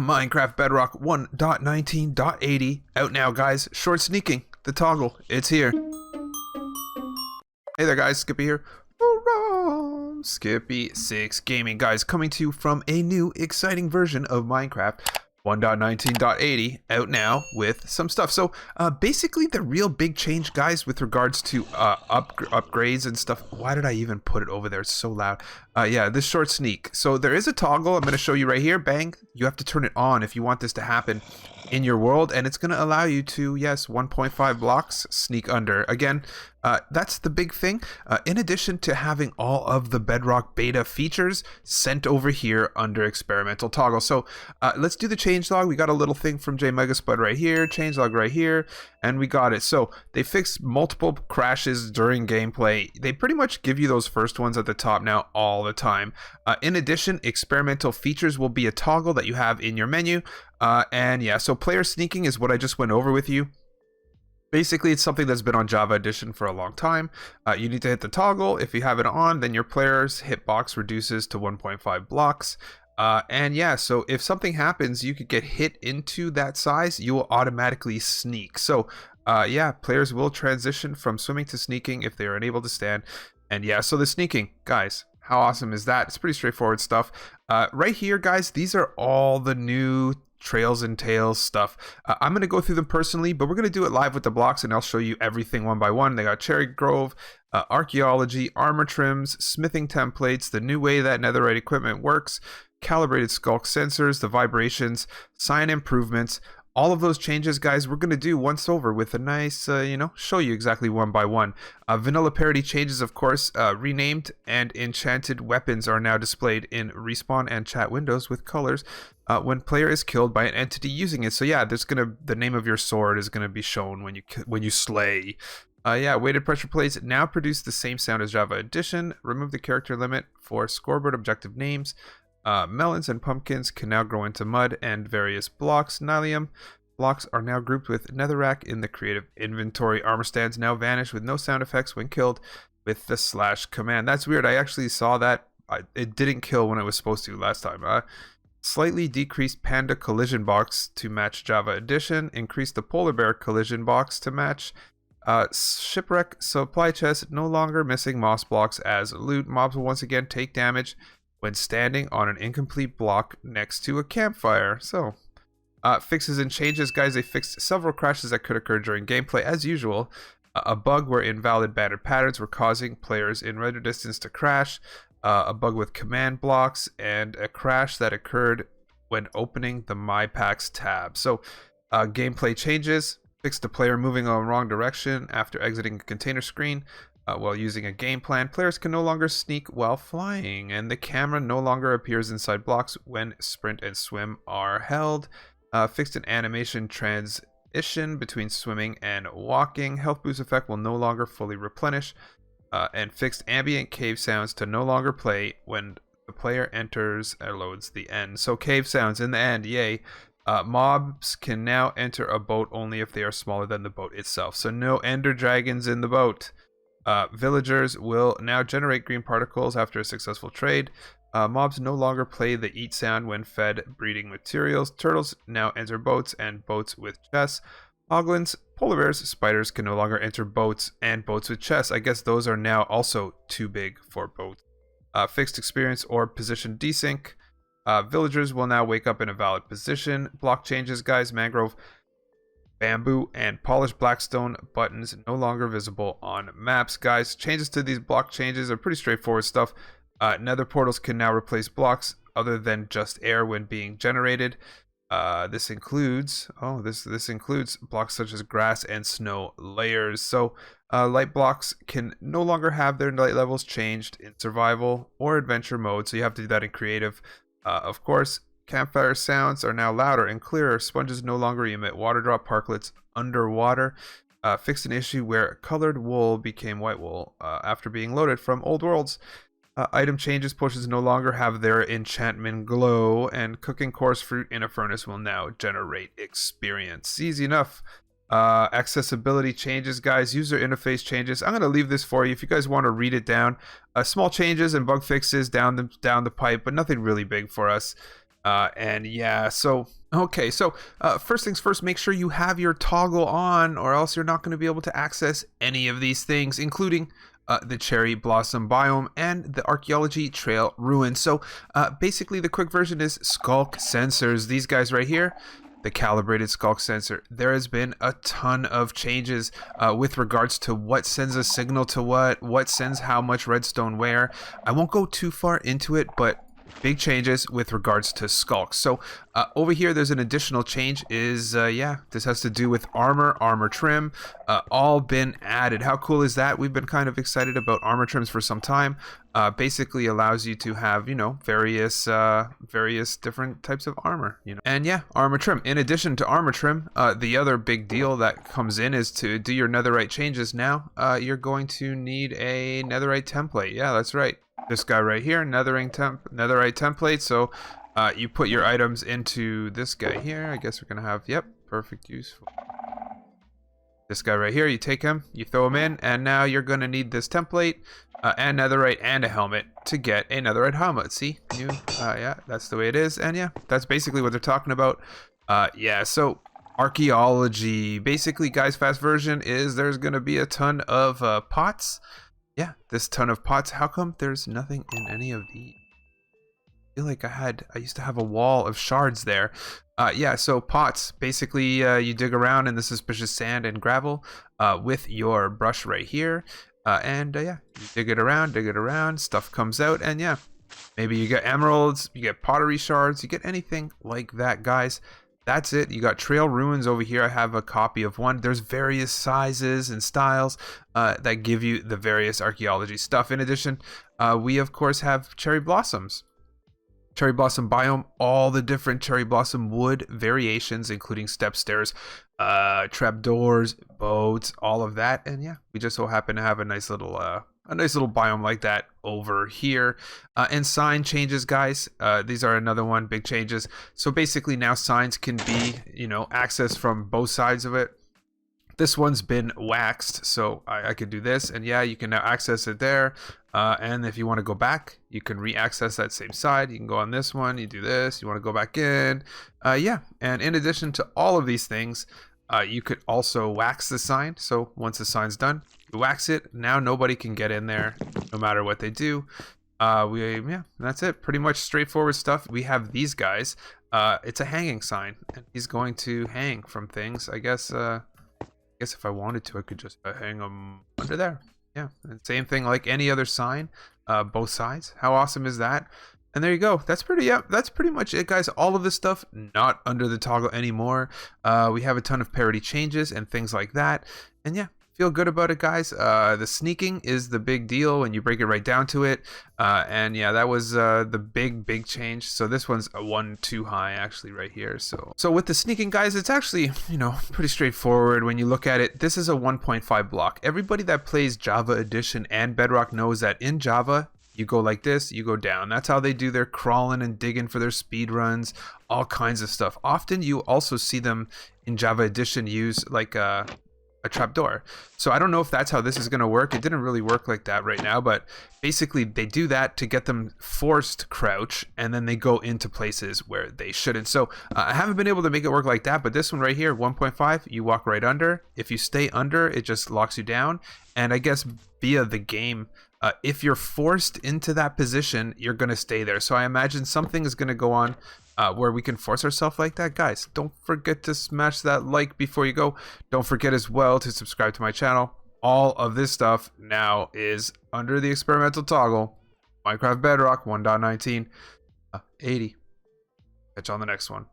Minecraft Bedrock 1.19.80 out now, guys. Short sneaking, the toggle, it's here. Hey there, guys, Skippy here. From Skippy6 Gaming, guys, coming to you from a new exciting version of Minecraft 1.19.80 out now with some stuff. So basically the real big change, guys, with regards to upgrades and stuff. Why did I even put it over there? It's so loud. Yeah, this short sneak. So there is a toggle I'm going to show you right here. Bang. You have to turn it on if you want this to happen in your world, and it's going to allow you to, yes, 1.5 blocks sneak under. Again, that's the big thing. In addition to having all of the Bedrock beta features sent over here under experimental toggle. So let's do the changelog. We got a little thing from J Megaspud right here, changelog right here, and we got it. So they fixed multiple crashes during gameplay. They pretty much give you those first ones at the top now all the time. In addition, experimental features will be a toggle that you have in your menu. And yeah, so player sneaking is what I just went over with you. Basically, it's something that's been on Java Edition for a long time. You need to hit the toggle. If you have it on, then your player's hitbox reduces to 1.5 blocks. And yeah, so if something happens, you could get hit into that size, you will automatically sneak. So yeah, players will transition from swimming to sneaking if they are unable to stand. And yeah, so the sneaking, guys, how awesome is that? It's pretty straightforward stuff. Right here, guys, these are all the new trails and tails stuff. I'm going to go through them personally, but we're going to do it live with the blocks, and I'll show you everything one by one. They got Cherry Grove, archaeology, armor trims, smithing templates, the new way that netherite equipment works, calibrated skulk sensors, the vibrations, sign improvements. All of those changes, guys, we're going to do once over with a nice, show you exactly one by one. Vanilla parity changes, of course, renamed, and enchanted weapons are now displayed in respawn and chat windows with colors when player is killed by an entity using it. So yeah, the name of your sword is gonna be shown when you slay. Yeah, weighted pressure plates now produce the same sound as Java Edition. Remove the character limit for scoreboard objective names. Melons and pumpkins can now grow into mud and various blocks. Nylium blocks are now grouped with netherrack in the creative inventory. Armor stands now vanish with no sound effects when killed with the / command. That's weird. I actually saw that. It didn't kill when it was supposed to last time. Slightly decreased panda collision box to match Java Edition. Increased the polar bear collision box to match. Shipwreck supply chest no longer missing moss blocks as loot. Mobs will once again take damage when standing on an incomplete block next to a campfire. So, fixes and changes, guys. They fixed several crashes that could occur during gameplay, as usual. A bug where invalid banner patterns were causing players in render distance to crash. A bug with command blocks, and a crash that occurred when opening the My Packs tab. So, gameplay changes. Fixed the player moving in the wrong direction after exiting a container screen. While using a game plan, players can no longer sneak while flying, and the camera no longer appears inside blocks when sprint and swim are held. Fixed an animation transition between swimming and walking. Health boost effect will no longer fully replenish. And fixed ambient cave sounds to no longer play when the player enters or loads the end. So cave sounds in the end, yay. Mobs can now enter a boat only if they are smaller than the boat itself. So no ender dragons in the boat. Villagers will now generate green particles after a successful trade. Mobs no longer play the eat sound when fed breeding materials. Turtles now enter boats and boats with chests. Hoglins, polar bears, spiders can no longer enter boats and boats with chests. I guess those are now also too big for boats. Fixed experience or position desync. Villagers will now wake up in a valid position. Block changes, guys. Mangrove, bamboo, and polished blackstone buttons no longer visible on maps, guys. Changes to these block changes are pretty straightforward stuff. Nether portals can now replace blocks other than just air when being generated. This includes blocks such as grass and snow layers. So light blocks can no longer have their light levels changed in survival or adventure mode, so you have to do that in creative. Of course, campfire sounds are now louder and clearer. Sponges no longer emit water drop parklets underwater. Fixed an issue where colored wool became white wool after being loaded from old worlds. Item changes. Potions no longer have their enchantment glow, and cooking coarse fruit in a furnace will now generate experience. Easy enough. Accessibility changes, guys. User interface changes. I'm going to leave this for you if you guys want to read it down. Small changes and bug fixes down the pipe, but nothing really big for us. And yeah, so okay, so first things first, make sure you have your toggle on, or else you're not going to be able to access any of these things, including the cherry blossom biome and the archaeology trail ruins. So basically, the quick version is skulk sensors. These guys right here. The calibrated skulk sensor. There has been a ton of changes with regards to what sends a signal to what sends how much redstone where. I won't go too far into it, but big changes with regards to skulks. So over here, there's an additional change is, yeah, this has to do with armor trim, all been added. How cool is that? We've been kind of excited about armor trims for some time. Basically allows you to have, you know, various different types of armor, you know. And yeah, armor trim. In addition to armor trim, the other big deal that comes in is to do your netherite changes now. You're going to need a netherite template. Yeah, that's right. This guy right here, netherite template. So you put your items into this guy here. I guess we're gonna have, yep, perfect useful. This guy right here, you take him, you throw him in, and now you're gonna need this template and netherite and a helmet to get a netherite helmet. See, new, yeah, that's the way it is. And yeah, that's basically what they're talking about. Yeah, so archaeology, basically, guys, fast version is there's gonna be a ton of pots. Yeah, this ton of pots. How come there's nothing in any of these? I feel like I used to have a wall of shards there. Yeah, so pots. Basically, you dig around in the suspicious sand and gravel with your brush right here. And yeah, you dig it around, stuff comes out, and yeah, maybe you get emeralds, you get pottery shards, you get anything like that, guys. That's it. You got trail ruins over here. I have a copy of one. There's various sizes and styles that give you the various archaeology stuff. In addition, we of course have cherry blossoms. Cherry blossom biome, all the different cherry blossom wood variations, including step stairs, trapdoors, boats, all of that. And yeah, we just so happen to have a nice little biome like that over here. And sign changes, guys. These are another one, big changes. So basically now signs can be, you know, accessed from both sides of it. This one's been waxed, so I could do this, and yeah, you can now access it there. And if you want to go back, you can re-access that same side. You can go on this one, you do this, you want to go back in. Yeah, and in addition to all of these things, you could also wax the sign. So once the sign's done, you wax it. Now nobody can get in there, no matter what they do. Yeah, that's it. Pretty much straightforward stuff. We have these guys. It's a hanging sign, and he's going to hang from things. I guess if I wanted to, I could just hang them under there. Yeah, and same thing like any other sign, both sides. How awesome is that? And there you go. That's pretty much it, guys. All of this stuff not under the toggle anymore. We have a ton of parity changes and things like that. And yeah, feel good about it, guys. The sneaking is the big deal when you break it right down to it. And yeah, that was the big change. So this one's a 1 too high actually right here. So with the sneaking, guys, it's actually, you know, pretty straightforward when you look at it. This is a 1.5 block. Everybody that plays Java Edition and Bedrock knows that in Java, you go like this, you go down. That's how they do their crawling and digging for their speed runs, all kinds of stuff. Often you also see them in Java Edition use like a trapdoor. So I don't know if that's how this is going to work. It didn't really work like that right now, but basically they do that to get them forced crouch, and then they go into places where they shouldn't. So I haven't been able to make it work like that, but this one right here, 1.5, you walk right under. If you stay under, it just locks you down. And I guess via the game, if you're forced into that position, you're going to stay there. So I imagine something is going to go on where we can force ourselves like that. Guys, don't forget to smash that like before you go. Don't forget as well to subscribe to my channel. All of this stuff now is under the experimental toggle. Minecraft Bedrock 1.19.80. Catch you on the next one.